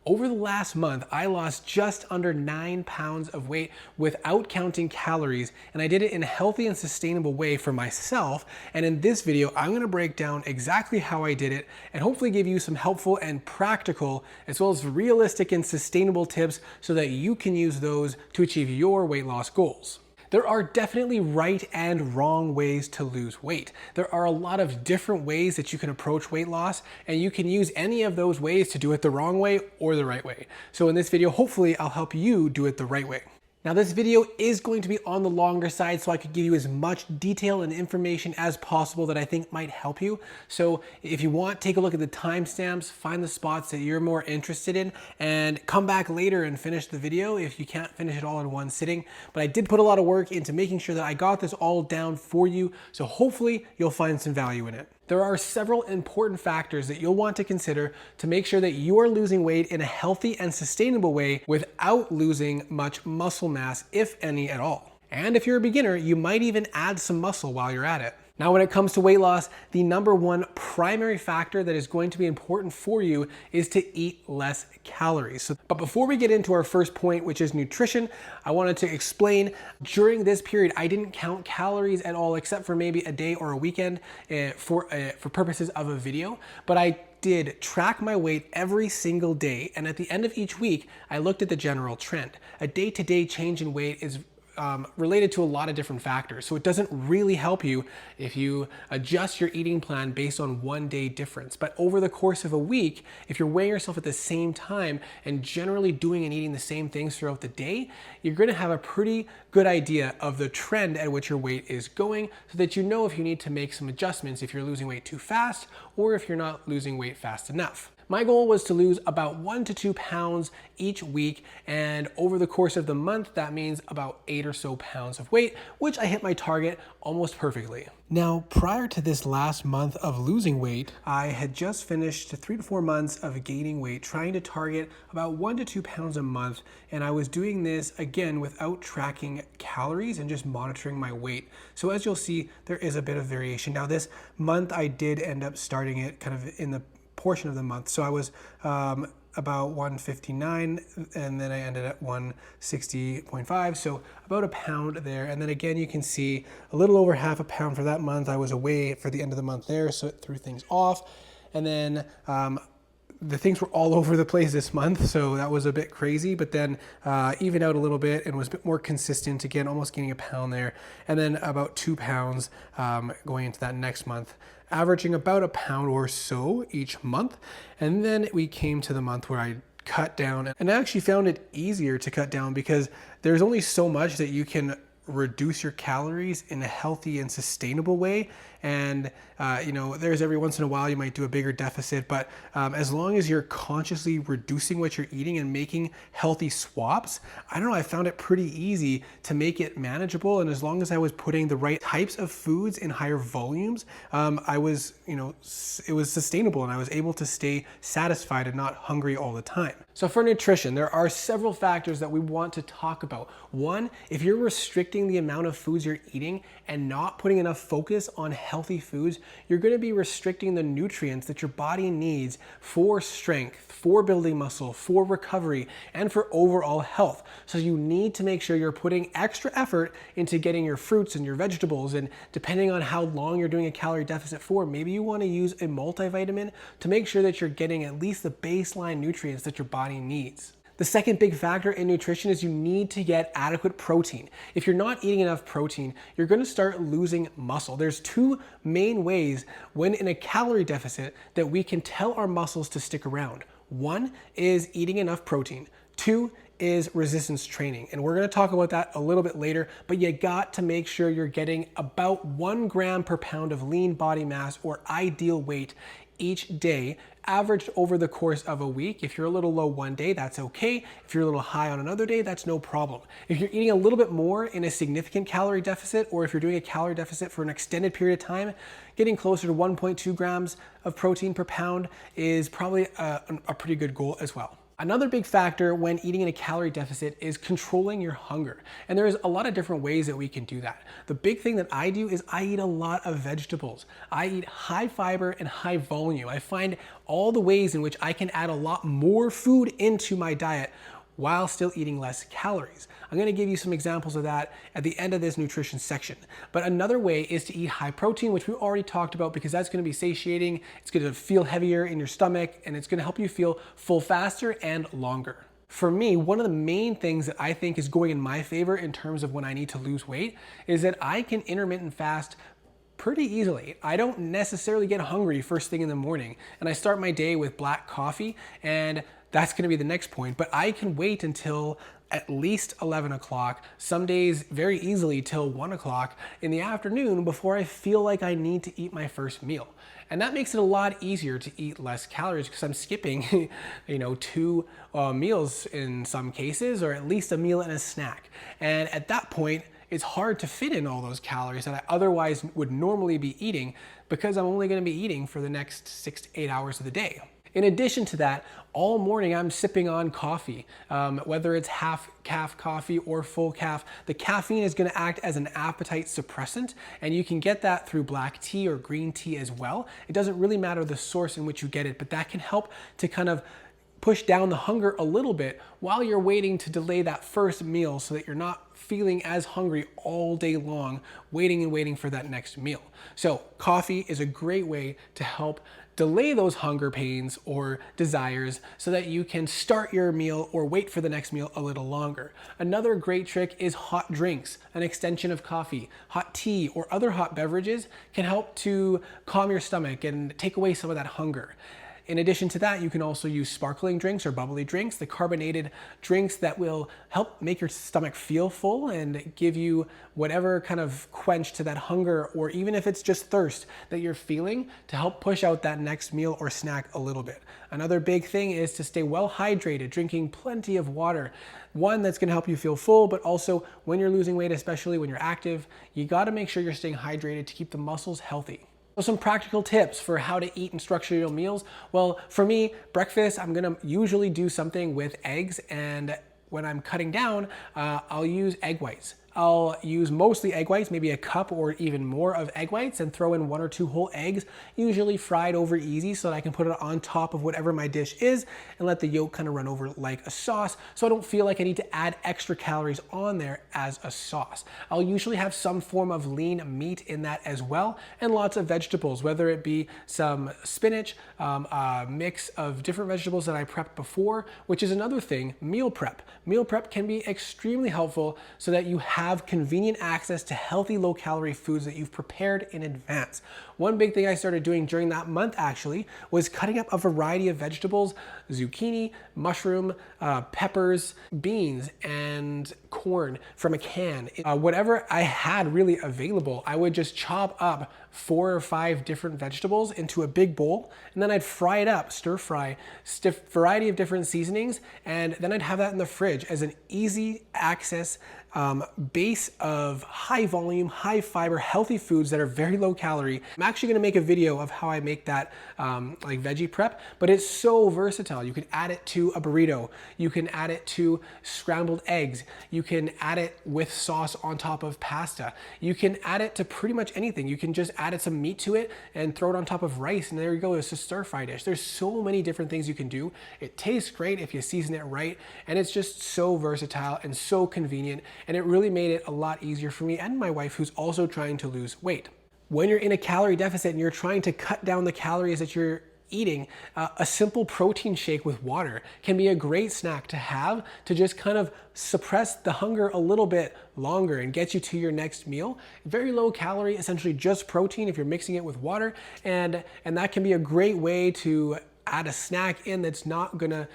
Over the last month, I lost just under 9 pounds of weight without counting calories, and I did it in a healthy and sustainable way for myself. And in this video, I'm gonna break down exactly how I did it and hopefully give you some helpful and practical, as well as realistic and sustainable tips so that you can use those to achieve your weight loss goals. There are definitely right and wrong ways to lose weight. There are a lot of different ways that you can approach weight loss, and you can use any of those ways to do it the wrong way or the right way. So in this video, hopefully I'll help you do it the right way. Now this video is going to be on the longer side, so I could give you as much detail and information as possible that I think might help you. So if you want, take a look at the timestamps, find the spots that you're more interested in, and come back later and finish the video if you can't finish it all in one sitting. But I did put a lot of work into making sure that I got this all down for you, so hopefully you'll find some value in it. There are several important factors that you'll want to consider to make sure that you are losing weight in a healthy and sustainable way without losing much muscle mass, if any at all. And if you're a beginner, you might even add some muscle while you're at it. Now, when it comes to weight loss, the number one primary factor that is going to be important for you is to eat less calories. But before we get into our first point, which is nutrition, I wanted to explain during this period, I didn't count calories at all, except for maybe a day or a weekend for purposes of a video. But I did track my weight every single day. And at the end of each week, I looked at the general trend. A day-to-day change in weight is related to a lot of different factors. So it doesn't really help you if you adjust your eating plan based on one day difference. But over the course of a week, if you're weighing yourself at the same time and generally doing and eating the same things throughout the day, you're going to have a pretty good idea of the trend at which your weight is going, so that you know if you need to make some adjustments if you're losing weight too fast or if you're not losing weight fast enough. My goal was to lose about 1 to 2 pounds each week, and over the course of the month, that means about 8 or so pounds of weight, which I hit my target almost perfectly. Now, prior to this last month of losing weight, I had just finished 3 to 4 months of gaining weight, trying to target about 1 to 2 pounds a month, and I was doing this again without tracking calories and just monitoring my weight. So as you'll see, there is a bit of variation. Now this month, I did end up starting it kind of in the portion of the month. So I was about 159, and then I ended at 160.5, so about a pound there. And then again, you can see a little over half a pound for that month. I was away for the end of the month there, so it threw things off. And then the things were all over the place this month, so that was a bit crazy, but then even out a little bit and was a bit more consistent, again, almost gaining a pound there. And then about 2 pounds going into that next month, averaging about a pound or so each month. And then we came to the month where I cut down, and I actually found it easier to cut down because there's only so much that you can reduce your calories in a healthy and sustainable way. And you know, there's every once in a while you might do a bigger deficit, but as long as you're consciously reducing what you're eating and making healthy swaps, I don't know, I found it pretty easy to make it manageable. And as long as I was putting the right types of foods in higher volumes, I was, you know, it was sustainable, and I was able to stay satisfied and not hungry all the time. So for nutrition, there are several factors that we want to talk about. One, if you're restricting the amount of foods you're eating and not putting enough focus on healthy foods, you're going to be restricting the nutrients that your body needs for strength, for building muscle, for recovery, and for overall health. So you need to make sure you're putting extra effort into getting your fruits and your vegetables, and depending on how long you're doing a calorie deficit for, maybe you want to use a multivitamin to make sure that you're getting at least the baseline nutrients that your body needs. The second big factor in nutrition is you need to get adequate protein. If you're not eating enough protein, you're going to start losing muscle. There's two main ways when in a calorie deficit that we can tell our muscles to stick around. One is eating enough protein. Two is resistance training. And we're going to talk about that a little bit later, but you got to make sure you're getting about 1 gram per pound of lean body mass, or ideal weight, each day, averaged over the course of a week. If you're a little low one day, that's okay. If you're a little high on another day, that's no problem. If you're eating a little bit more in a significant calorie deficit, or if you're doing a calorie deficit for an extended period of time, getting closer to 1.2 grams of protein per pound is probably a pretty good goal as well. Another big factor when eating in a calorie deficit is controlling your hunger. And there's a lot of different ways that we can do that. The big thing that I do is I eat a lot of vegetables. I eat high fiber and high volume. I find all the ways in which I can add a lot more food into my diet while still eating less calories. I'm gonna give you some examples of that at the end of this nutrition section. But another way is to eat high protein, which we already talked about, because that's gonna be satiating, it's gonna feel heavier in your stomach, and it's gonna help you feel full faster and longer. For me, one of the main things that I think is going in my favor in terms of when I need to lose weight is that I can intermittent fast pretty easily. I don't necessarily get hungry first thing in the morning, and I start my day with black coffee, and that's gonna be the next point, but I can wait until at least 11 o'clock, some days very easily till 1 o'clock in the afternoon before I feel like I need to eat my first meal. And that makes it a lot easier to eat less calories because I'm skipping, two meals in some cases, or at least a meal and a snack. And at that point, it's hard to fit in all those calories that I otherwise would normally be eating because I'm only gonna be eating for the next 6 to 8 hours of the day. In addition to that, all morning I'm sipping on coffee, whether it's half calf coffee or full calf. The caffeine is gonna act as an appetite suppressant, and you can get that through black tea or green tea as well. It doesn't really matter the source in which you get it, but that can help to kind of push down the hunger a little bit while you're waiting to delay that first meal so that you're not feeling as hungry all day long, waiting and waiting for that next meal. So coffee is a great way to help delay those hunger pains or desires so that you can start your meal or wait for the next meal a little longer. Another great trick is hot drinks, an extension of coffee. Hot tea or other hot beverages can help to calm your stomach and take away some of that hunger. In addition to that, you can also use sparkling drinks or bubbly drinks, the carbonated drinks that will help make your stomach feel full and give you whatever kind of quench to that hunger, or even if it's just thirst that you're feeling, to help push out that next meal or snack a little bit. Another big thing is to stay well hydrated, drinking plenty of water. One that's gonna help you feel full, but also when you're losing weight, especially when you're active, you gotta make sure you're staying hydrated to keep the muscles healthy. So some practical tips for how to eat and structure your meals. Well, for me, breakfast, I'm gonna usually do something with eggs, and when I'm cutting down, I'll use egg whites. I'll use mostly egg whites, maybe a cup or even more of egg whites, and throw in 1 or 2 whole eggs, usually fried over easy so that I can put it on top of whatever my dish is and let the yolk kind of run over like a sauce so I don't feel like I need to add extra calories on there as a sauce. I'll usually have some form of lean meat in that as well, and lots of vegetables, whether it be some spinach, a mix of different vegetables that I prepped before, which is another thing, meal prep. Meal prep can be extremely helpful so that you have convenient access to healthy low-calorie foods that you've prepared in advance. One big thing I started doing during that month actually was cutting up a variety of vegetables, zucchini, mushroom, peppers, beans, and corn from a can. Whatever I had really available, I would just chop up 4 or 5 different vegetables into a big bowl, and then I'd fry it up, stir fry, variety of different seasonings, and then I'd have that in the fridge as an easy access base of high volume, high fiber, healthy foods that are very low calorie. I'm actually gonna make a video of how I make that like veggie prep, but it's so versatile. You can add it to a burrito, you can add it to scrambled eggs, you can add it with sauce on top of pasta, you can add it to pretty much anything. You can just add some meat to it and throw it on top of rice, and there you go, it's a stir fry dish. There's so many different things you can do. It tastes great if you season it right, and it's just so versatile and so convenient. And it really made it a lot easier for me and my wife, who's also trying to lose weight. When you're in a calorie deficit and you're trying to cut down the calories that you're eating, a simple protein shake with water can be a great snack to have to just kind of suppress the hunger a little bit longer and get you to your next meal. Very low calorie, essentially just protein if you're mixing it with water, and that can be a great way to add a snack in that's not gonna,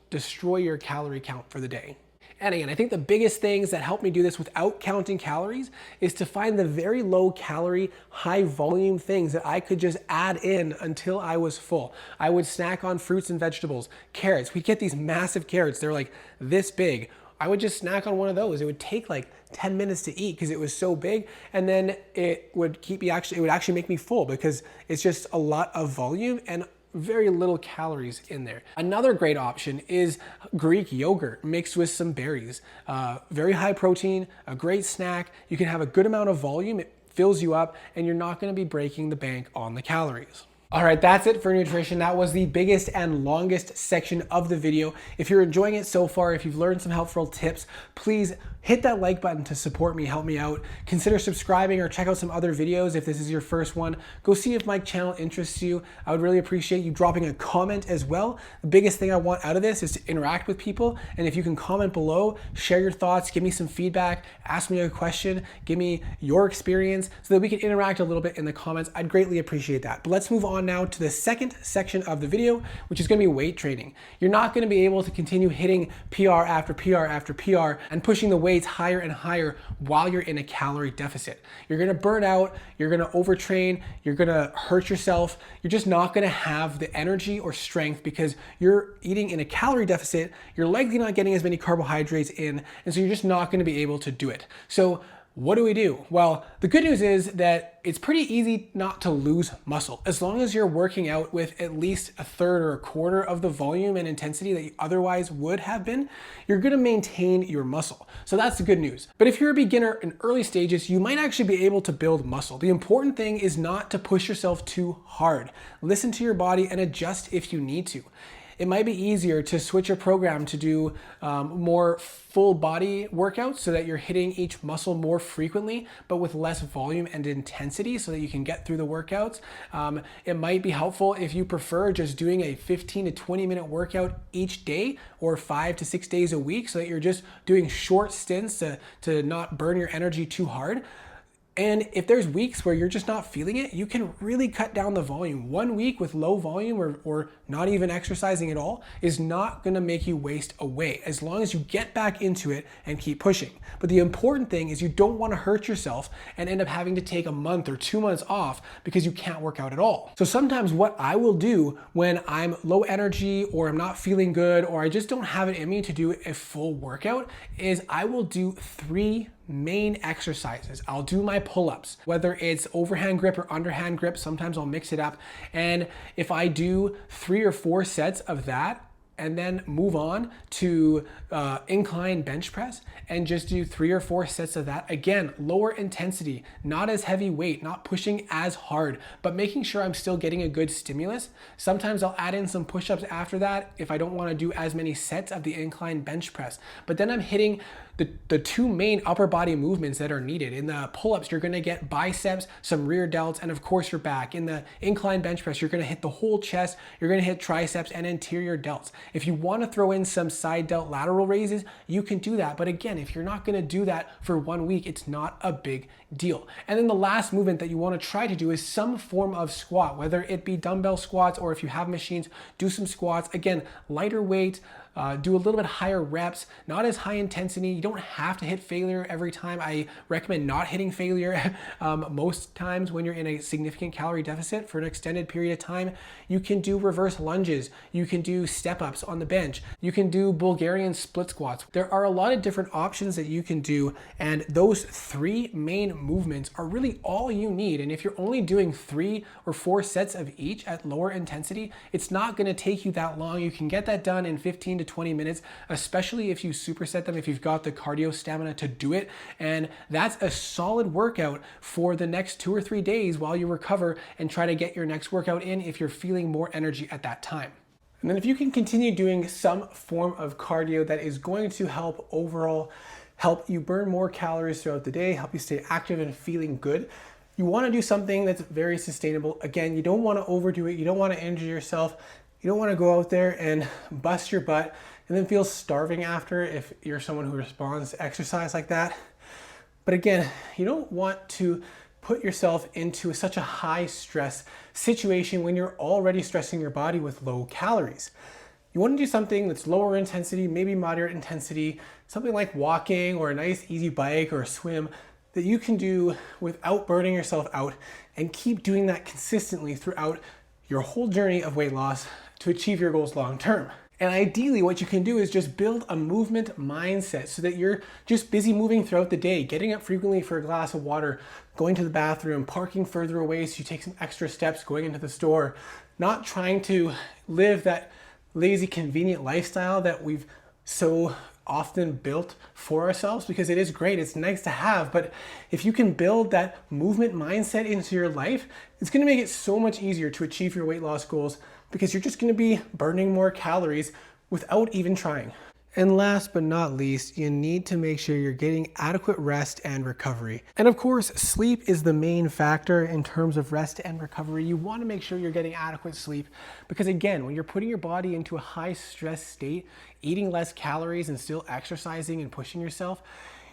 destroy your calorie count for the day. And again, I think the biggest things that help me do this without counting calories is to find the very low calorie, high volume things that I could just add in until I was full. I would snack on fruits and vegetables, carrots. We'd get these massive carrots. They're like this big. I would just snack on one of those. It would take like 10 minutes to eat because it was so big, and then it would actually make me full because it's just a lot of volume and very little calories in there. Another great option is Greek yogurt mixed with some berries. Very high protein, a great snack. You can have a good amount of volume. It fills you up and you're not going to be breaking the bank on the calories. All right, that's it for nutrition. That was the biggest and longest section of the video. If you're enjoying it so far, if you've learned some helpful tips, please hit that like button to support me, help me out. Consider subscribing or check out some other videos if this is your first one. Go see if my channel interests you. I would really appreciate you dropping a comment as well. The biggest thing I want out of this is to interact with people. And if you can comment below, share your thoughts, give me some feedback, ask me a question, give me your experience so that we can interact a little bit in the comments. I'd greatly appreciate that. But let's move on now to the second section of the video, which is going to be weight training. You're not going to be able to continue hitting PR after PR after PR and pushing the weights higher and higher while you're in a calorie deficit. You're going to burn out, you're going to overtrain, you're going to hurt yourself. You're just not going to have the energy or strength because you're eating in a calorie deficit. You're likely not getting as many carbohydrates in, and so you're just not going to be able to do it. So what do we do? Well, the good news is that it's pretty easy not to lose muscle. As long as you're working out with at least a third or a quarter of the volume and intensity that you otherwise would have been, you're gonna maintain your muscle. So that's the good news. But if you're a beginner in early stages, you might actually be able to build muscle. The important thing is not to push yourself too hard. Listen to your body and adjust if you need to. It might be easier to switch your program to do more full body workouts so that you're hitting each muscle more frequently, but with less volume and intensity so that you can get through the workouts. It might be helpful if you prefer just doing a 15 to 20 minute workout each day or 5 to 6 days a week so that you're just doing short stints to not burn your energy too hard. And if there's weeks where you're just not feeling it, you can really cut down the volume. 1 week with low volume or not even exercising at all is not gonna make you waste away as long as you get back into it and keep pushing. But the important thing is you don't wanna hurt yourself and end up having to take a month or 2 months off because you can't work out at all. So sometimes what I will do when I'm low energy or I'm not feeling good or I just don't have it in me to do a full workout is I will do 3 main exercises. I'll do my pull-ups, whether it's overhand grip or underhand grip. Sometimes I'll mix it up. And if I do 3 or 4 sets of that, and then move on to incline bench press and just do 3 or 4 sets of that. Again, lower intensity, not as heavy weight, not pushing as hard, but making sure I'm still getting a good stimulus. Sometimes I'll add in some push-ups after that if I don't want to do as many sets of the incline bench press. But then I'm hitting the 2 main upper body movements that are needed. In the pull-ups, you're gonna get biceps, some rear delts, and of course your back. In the incline bench press, you're gonna hit the whole chest, you're gonna hit triceps and anterior delts. If you wanna throw in some side delt lateral raises, you can do that. But again, if you're not gonna do that for 1 week, it's not a big deal. And then the last movement that you wanna try to do is some form of squat, whether it be dumbbell squats or if you have machines, do some squats. Again, lighter weight, do a little bit higher reps, not as high intensity. You don't have to hit failure every time. I recommend not hitting failure most times when you're in a significant calorie deficit for an extended period of time. You can do reverse lunges. You can do step-ups on the bench. You can do Bulgarian split squats. There are a lot of different options that you can do, and those 3 main movements are really all you need. And if you're only doing 3 or 4 sets of each at lower intensity, it's not gonna take you that long. You can get that done in 15 to 20 minutes, especially if you superset them, if you've got the cardio stamina to do it. And that's a solid workout for the next 2 or 3 days while you recover and try to get your next workout in if you're feeling more energy at that time. And then if you can continue doing some form of cardio that is going to help overall help you burn more calories throughout the day, help you stay active and feeling good, you want to do something that's very sustainable. Again, you don't want to overdo it. You don't want to injure yourself. You don't want to go out there and bust your butt and then feel starving after if you're someone who responds to exercise like that. But again, you don't want to put yourself into such a high stress situation when you're already stressing your body with low calories. You want to do something that's lower intensity, maybe moderate intensity, something like walking or a nice easy bike or a swim that you can do without burning yourself out, and keep doing that consistently throughout your whole journey of weight loss to achieve your goals long term. And ideally, what you can do is just build a movement mindset so that you're just busy moving throughout the day, getting up frequently for a glass of water, going to the bathroom, parking further away so you take some extra steps, going into the store, not trying to live that lazy, convenient lifestyle that we've so often built for ourselves, because it is great, it's nice to have, but if you can build that movement mindset into your life, it's going to make it so much easier to achieve your weight loss goals, because you're just going to be burning more calories without even trying. And last but not least, you need to make sure you're getting adequate rest and recovery. And of course, sleep is the main factor in terms of rest and recovery. You want to make sure you're getting adequate sleep, because again, when you're putting your body into a high stress state, eating less calories and still exercising and pushing yourself,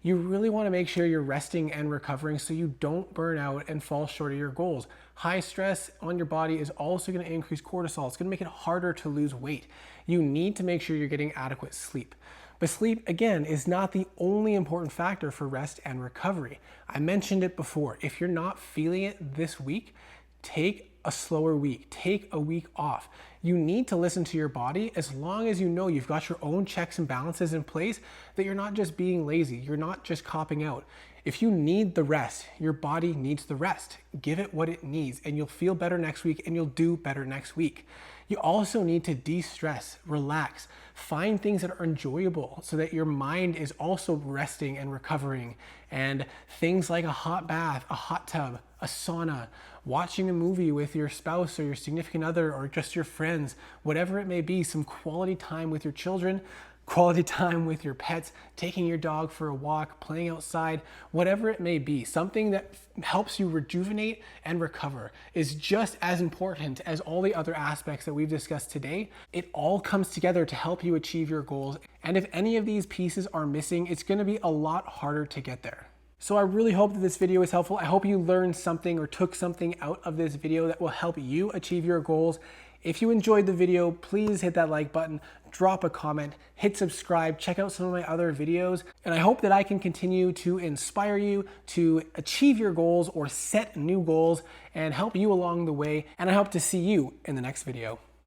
you really want to make sure you're resting and recovering so you don't burn out and fall short of your goals. High stress on your body is also going to increase cortisol. It's going to make it harder to lose weight. You need to make sure you're getting adequate sleep. But sleep, again, is not the only important factor for rest and recovery. I mentioned it before. If you're not feeling it this week, take a slower week, take a week off. You need to listen to your body as long as you know you've got your own checks and balances in place, that you're not just being lazy, you're not just copping out. If you need the rest, your body needs the rest. Give it what it needs and you'll feel better next week and you'll do better next week. You also need to de-stress, relax, find things that are enjoyable so that your mind is also resting and recovering. And things like a hot bath, a hot tub, a sauna, watching a movie with your spouse or your significant other or just your friends, whatever it may be, some quality time with your children, quality time with your pets, taking your dog for a walk, playing outside, whatever it may be, something that helps you rejuvenate and recover is just as important as all the other aspects that we've discussed today. It all comes together to help you achieve your goals. And if any of these pieces are missing, it's going to be a lot harder to get there. So I really hope that this video was helpful. I hope you learned something or took something out of this video that will help you achieve your goals. If you enjoyed the video, please hit that like button, drop a comment, hit subscribe, check out some of my other videos, and I hope that I can continue to inspire you to achieve your goals or set new goals and help you along the way, and I hope to see you in the next video.